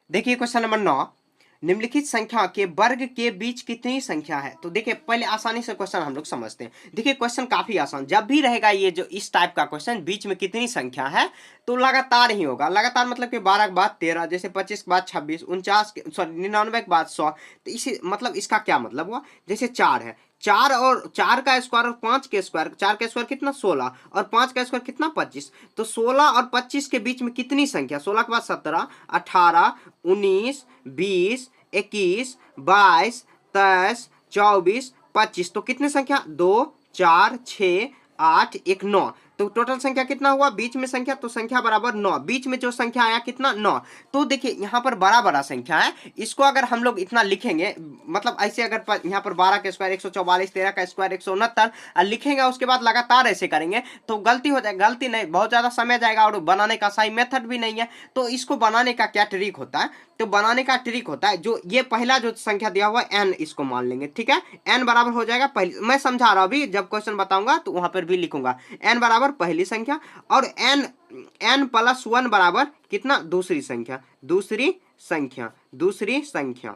देखिए question number 9, निम्नलिखित संख्या के वर्ग के बीच कितनी संख्या है। तो देखिए पहले आसानी से क्वेश्चन हम लोग समझते हैं। देखिए क्वेश्चन काफी आसान, जब भी रहेगा ये जो इस टाइप का क्वेश्चन बीच में कितनी संख्या है तो लगातार ही होगा। लगातार मतलब कि 12 के बाद 13, जैसे 25 के बाद 26, 49 सॉरी 99 के बाद 100। तो इसी मतलब इसका क्या मतलब हुआ, जैसे 4 है, 4 और 4 का स्क्वायर और 5 के स्क्वायर, 4 का स्क्वायर कितना 16 और 5 का स्क्वायर कितना 25। तो 16 और 25 के बीच में कितनी संख्या, 16 के बाद 17, 18, 19, 20, 21, 22, 23, 24, 25। तो कितनी संख्या, 2, 4, 6, 8, 1, 9। तो टोटल संख्या कितना हुआ, बीच में संख्या, तो संख्या बराबर 9। बीच में जो संख्या आया कितना 9। तो देखिए यहाँ पर बड़ा बड़ा संख्या है, इसको अगर हम लोग इतना लिखेंगे, मतलब ऐसे अगर यहाँ पर 12 का स्क्वायर 144, 13 का स्क्वायर 169 लिखेंगे, उसके बाद लगातार ऐसे करेंगे तो गलती हो जाएगी। गलती नहीं, बहुत ज्यादा समय जाएगा और बनाने का सही मेथड भी नहीं है। तो इसको बनाने का क्या ट्रिक होता है, तो बनाने का ट्रिक होता है, जो ये पहला जो संख्या दिया हुआ है n, इसको मान लेंगे, ठीक है। n बराबर हो जाएगा पहली, मैं समझा रहा हूं अभी, जब क्वेश्चन बताऊंगा तो वहां पर भी लिखूंगा। n बराबर पहली संख्या और n प्लस 1 बराबर कितना, दूसरी संख्या, दूसरी संख्या,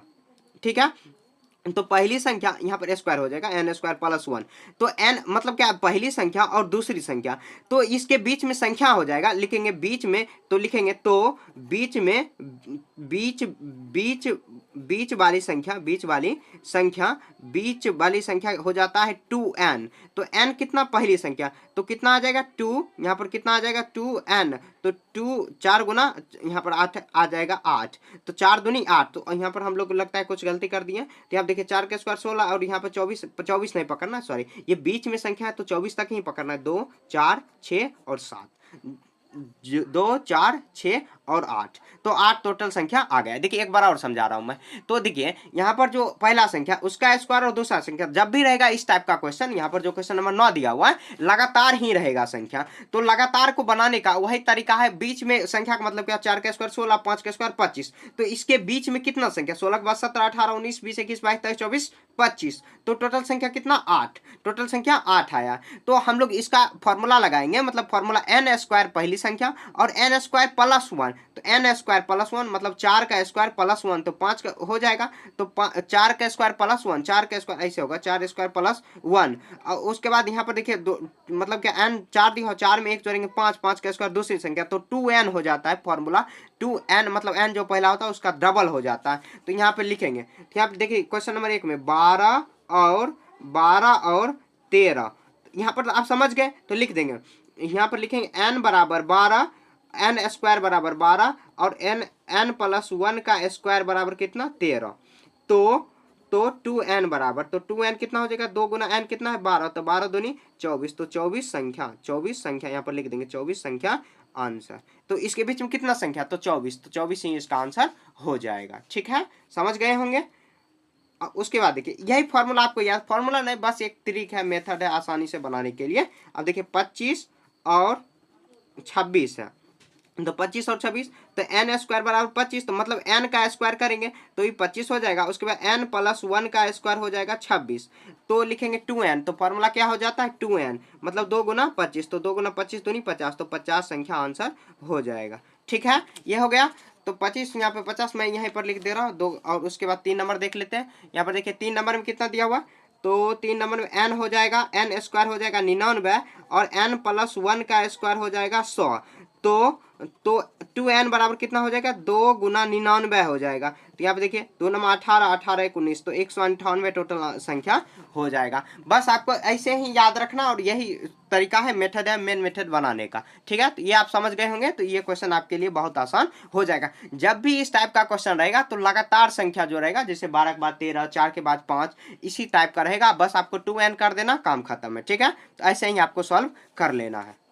ठीक है। तो पहली संख्या यहाँ पर स्क्वायर हो जाएगा, एन स्क्वायर प्लस 1। तो एन मतलब क्या, पहली संख्या और दूसरी संख्या, तो इसके बीच में संख्या हो जाएगा, लिखेंगे बीच में, तो लिखेंगे तो बीच में बीच बीच बीच वाली संख्या, बीच वाली संख्या हो जाता है 2n। तो n कितना, पहली संख्या, तो कितना आ जाएगा 2, यहाँ पर कितना आ जाएगा 2n। तो 2 4 गुना यहाँ पर 8 आ जाएगा 8, तो 4 दूनी 8। तो यहाँ पर हम लोग को लगता है कुछ गलती कर दिए, तो यहाँ देखिए 4 का स्क्वायर 16 और यहाँ पर 24 नहीं पकड़ना, सॉरी ये बीच में संख्या है तो 24 तक ही पकड़ना है, 2, 4, 6 और 7, 2, 4, 6 और 8। तो 8 टोटल संख्या आ गया। देखिए एक बार और समझा रहा हूं मैं। तो देखिए यहाँ पर जो पहला संख्या उसका स्क्वायर और दूसरा संख्या, जब भी रहेगा इस टाइप का क्वेश्चन, यहाँ पर जो क्वेश्चन नंबर 9 दिया हुआ है लगातार ही रहेगा संख्या। तो लगातार को बनाने का वही तरीका है, बीच में संख्या का मतलब क्या, 4 का स्क्वायर 16, 5 का स्क्वायर 25। तो इसके बीच में कितना संख्या, 16 के बाद 17, 18, 19, 20, 21, 22, 23, 24, 25। तो टोटल संख्या कितना 8, टोटल संख्या 8 आया। तो हम लोग इसका फॉर्मूला लगाएंगे, मतलब फॉर्मूला n स्क्वायर पहली संख्या और n स्क्वायर प्लस 1। तो n स्क्वायर प्लस 1 मतलब 4 का स्क्वायर प्लस 1, तो 5 का हो जाएगा। तो 4 का स्क्वायर प्लस 1, 4 का स्क्वायर ऐसे होगा, 4 स्क्वायर प्लस 1। और उसके बाद यहाँ पर देखिए मतलब क्या n 4 दी हो, 4 में 1 जोड़ेंगे 5, 5 का स्क्वायर दूसरी संख्या, तो 2n हो जाता है फॉर्मूला। 2n मतलब n जो पहला होता है उसका डबल हो जाता है। तो यहाँ पे लिखेंगे, यहाँ पे देखिए क्वेश्चन नंबर 1 में 12 और 13, यहाँ पर आप समझ गए तो लिख देंगे। यहाँ पर लिखेंगे n बराबर 12, n स्क्वायर बराबर 12 और n प्लस 1 का स्क्वायर बराबर कितना 13। तो 2n बराबर, तो 2n कितना हो जाएगा, 2 गुना n कितना है 12, तो 12 दूनी 24। तो 24 संख्या यहाँ पर लिख देंगे, 24 संख्या आंसर। तो इसके बीच में कितना संख्या, तो 24, तो 24 ही इसका आंसर हो जाएगा। ठीक है, समझ गए होंगे। उसके बाद देखिए यही फॉर्मूला आपको याद, फॉर्मूला नहीं बस एक ट्रिक है, मेथड है आसानी से बनाने के लिए। अब देखिए 25 और 26 है, तो 25 और 26, तो n स्क्वायर बराबर 25, तो मतलब n का स्क्वायर करेंगे तो ये 25 हो जाएगा। उसके बाद n प्लस 1 का स्क्वायर हो जाएगा 26, तो लिखेंगे 2n। तो फॉर्मूला क्या हो जाता है 2n मतलब 2 गुना 25, तो 2 गुना 25 दूनी 50, तो 50 संख्या आंसर हो जाएगा। ठीक है, ये हो गया। तो 25 यहाँ पे 50 मैं यहीं पर लिख दे रहा हूँ दो। और उसके बाद 3 नंबर देख लेते हैं। यहाँ पर देखिए 3 नंबर में कितना दिया हुआ, तो 3 नंबर में n हो जाएगा, n स्क्वायर हो जाएगा 99 और n प्लस 1 का स्क्वायर हो जाएगा 100। तो 2n बराबर कितना हो जाएगा, 2 गुना 99 हो जाएगा। तो यहाँ पे देखिए 2 नंबर 18, 18 1 19, तो 198 टोटल संख्या हो जाएगा। बस आपको ऐसे ही याद रखना और यही तरीका है, मेथड है मेन मेथड बनाने का। ठीक है, तो ये आप समझ गए होंगे, तो ये क्वेश्चन आपके लिए बहुत आसान हो जाएगा। जब भी इस टाइप का क्वेश्चन रहेगा तो लगातार संख्या जो रहेगा, जैसे 12 के बाद 13, 4 के बाद 5, इसी टाइप का रहेगा। बस आपको 2n कर देना, काम खत्म है। ठीक है, तो ऐसे ही आपको सॉल्व कर लेना है।